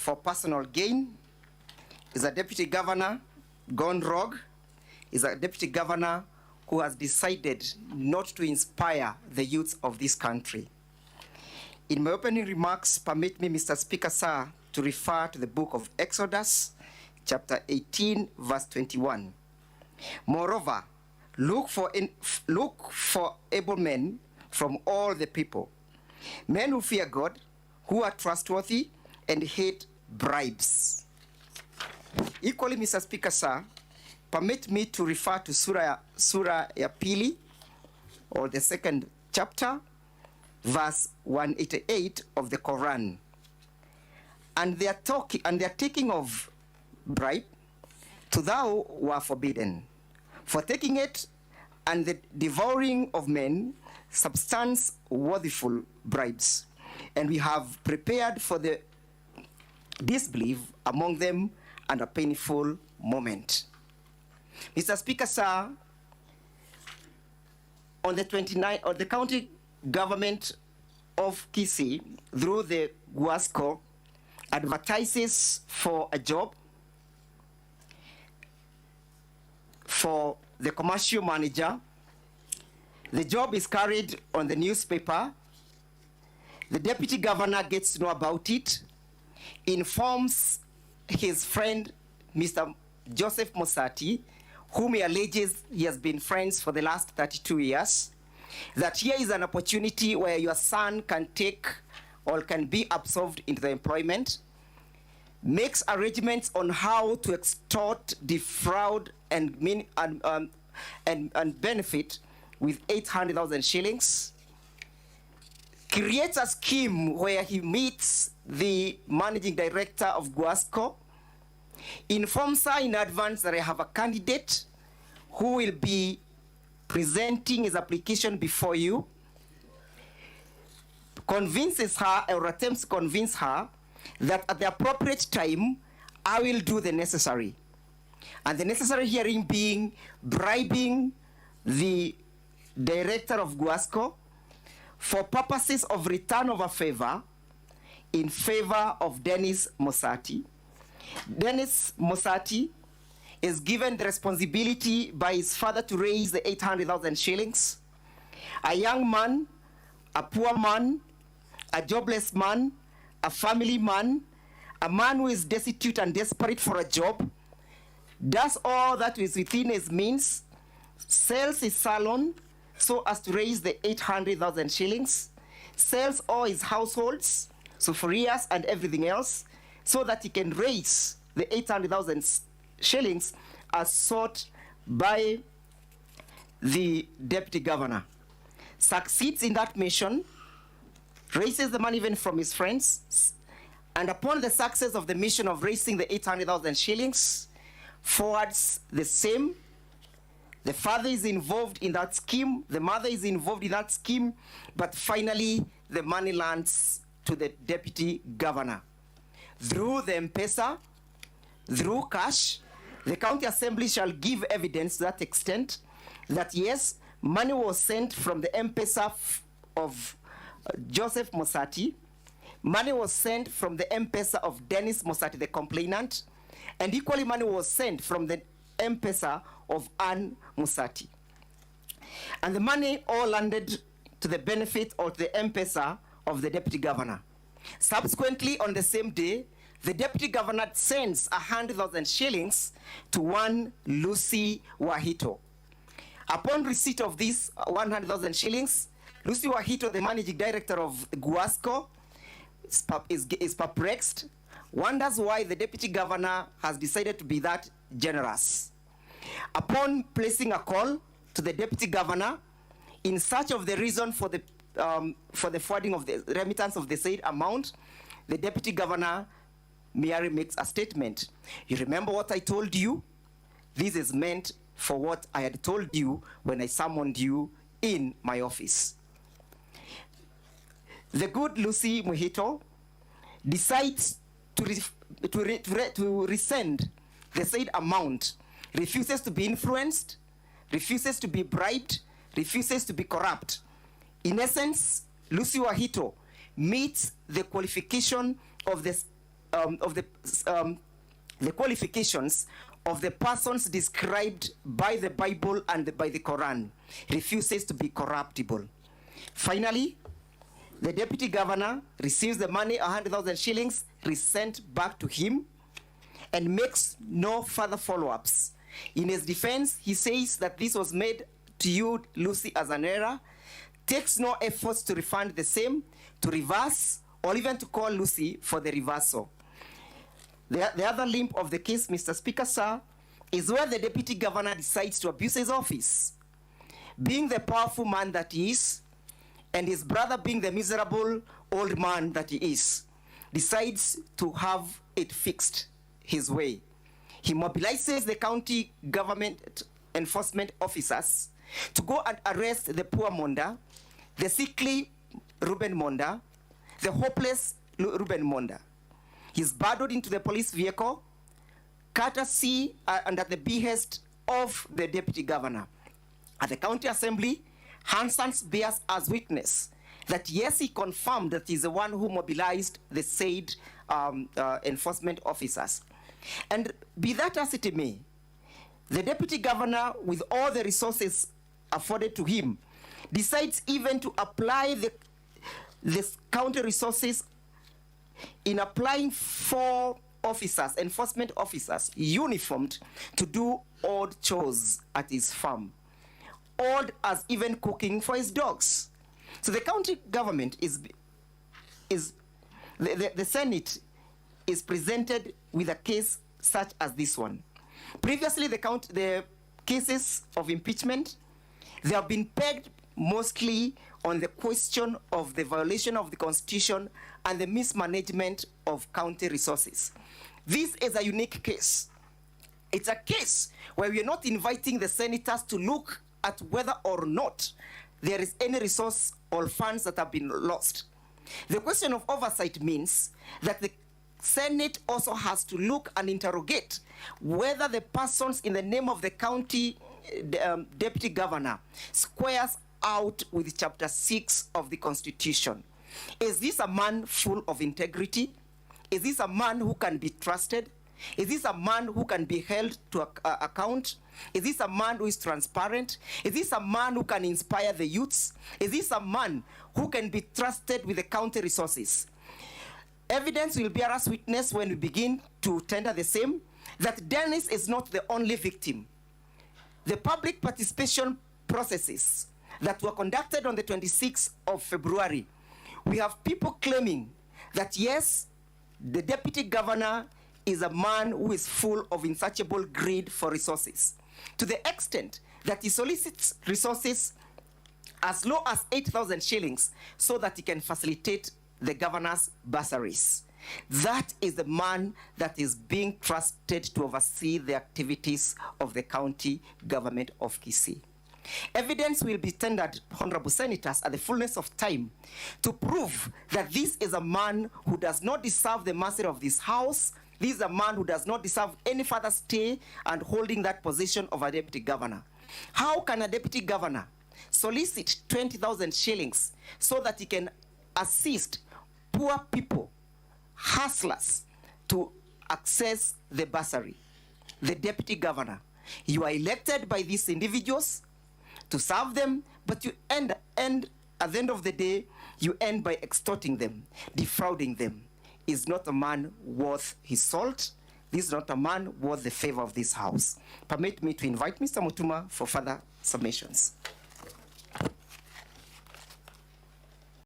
for personal gain, is a deputy governor gone rogue, is a deputy governor who has decided not to inspire the youth of this country. In my opening remarks, permit me, Mr. Speaker, sir, to refer to the book of Exodus, chapter 18, verse 21. Moreover, look for able men from all the people, men who fear God, who are trustworthy, and hate bribes. Equally, Mr. Speaker, sir, permit me to refer to Surah ya Pili, or the second chapter, verse 188 of the Quran. And they are taking of bribe, to thou were forbidden. For taking it and the devouring of men, substance worthiful bribes. And we have prepared for the disbelief among them and a painful moment. Mr. Speaker, sir, on the 29th, or the county government of Kisii, through the Guasco, advertises for a job for the commercial manager. The job is carried on the newspaper. The deputy governor gets to know about it, informs his friend, Mr. Joseph Mosati, whom he alleges he has been friends for the last 32 years, that here is an opportunity where your son can take or can be absorbed into the employment, makes arrangements on how to extort, defraud, and benefit with 800,000 shillings, creates a scheme where he meets the managing director of Guasco, informs her in advance that I have a candidate who will be presenting his application before you, convinces her or attempts to convince her that at the appropriate time, I will do the necessary. And the necessary hearing being bribing the director of Guasco for purposes of return of a favor in favor of Dennis Mosati. Dennis Mosati is given the responsibility by his father to raise the 800,000 shillings. A young man, a poor man, a jobless man, a family man, a man who is destitute and desperate for a job, does all that is within his means, sells his salon so as to raise the 800,000 shillings, sells all his households, sufurias and everything else, so that he can raise the 800,000 shillings as sought by the deputy governor. Succeeds in that mission, raises the money even from his friends, and upon the success of the mission of raising the 800,000 shillings, forwards the same. The father is involved in that scheme, the mother is involved in that scheme, but finally the money lands to the deputy governor. Through the M-Pesa, through cash, the county assembly shall give evidence to that extent that yes, money was sent from the M-Pesa of Joseph Mosati, money was sent from the M-Pesa of Dennis Mosati, the complainant, and equally money was sent from the M-Pesa of Ann Mosati. And the money all landed to the benefit of the M-Pesa of the deputy governor. Subsequently, on the same day, the deputy governor sends 100,000 shillings to one Lucy Wahito. Upon receipt of these 100,000 shillings, Lucy Wahito, the managing director of Guasco, is perplexed, wonders why the deputy governor has decided to be that generous. Upon placing a call to the deputy governor in search of the reason for the forwarding of the remittance of the said amount, the deputy governor merely makes a statement. You remember what I told you? This is meant for what I had told you when I summoned you in my office. The good Lucy Muhito decides to resend the said amount, refuses to be influenced, refuses to be bribed, refuses to be corrupt. In essence, Lucy Wahito meets the qualification of the the qualifications of the persons described by the Bible and by the Quran, refuses to be corruptible. Finally, the deputy governor receives the money, 100,000 shillings, resent back to him, and makes no further follow-ups. In his defense, he says that this was made to you, Lucy, as an error, takes no efforts to refund the same, to reverse, or even to call Lucy for the reversal. The other limb of the case, Mr. Speaker, sir, is where the deputy governor decides to abuse his office. Being the powerful man that he is, and his brother being the miserable old man that he is, decides to have it fixed his way. He mobilizes the county government enforcement officers to go and arrest the poor Monda, the sickly Reuben Monda, the hopeless Reuben Monda. He's burdened into the police vehicle, courtesy and at the behest of the deputy governor. At the county assembly, Hanson bears as witness that yes, he confirmed that he's the one who mobilized the said enforcement officers. And be that as it may, the deputy governor, with all the resources afforded to him, decides even to apply the county resources in applying 4 officers, enforcement officers, uniformed to do odd chores at his farm. Odd as even cooking for his dogs. So the county government the Senate is presented with a case such as this one. Previously, the cases of impeachment, they have been pegged mostly on the question of the violation of the Constitution and the mismanagement of county resources. This is a unique case. It's a case where we are not inviting the senators to look at whether or not there is any resource or funds that have been lost. The question of oversight means that the Senate also has to look and interrogate whether the persons in the name of the county deputy governor squares out with Chapter 6 of the Constitution. Is this a man full of integrity? Is this a man who can be trusted? Is this a man who can be held to account? Is this a man who is transparent? Is this a man who can inspire the youths? Is this a man who can be trusted with the county resources? Evidence will bear us witness when we begin to tender the same, that Dennis is not the only victim. The public participation processes that were conducted on the 26th of February, we have people claiming that yes, the deputy governor is a man who is full of insatiable greed for resources, to the extent that he solicits resources as low as 8,000 shillings so that he can facilitate the governor's bursaries. That is the man that is being trusted to oversee the activities of the county government of Kisii. Evidence will be tendered, honorable senators, at the fullness of time to prove that this is a man who does not deserve the mercy of this house. This is a man who does not deserve any further stay and holding that position of a deputy governor. How can a deputy governor solicit 20,000 shillings so that he can assist poor people, hustlers, to access the bursary? The deputy governor, you are elected by these individuals to serve them, but you end at the end of the day, you end by extorting them, defrauding them. Is not a man worth his salt. This is not a man worth the favor of this house. Permit me to invite Mr. Mutuma for further submissions.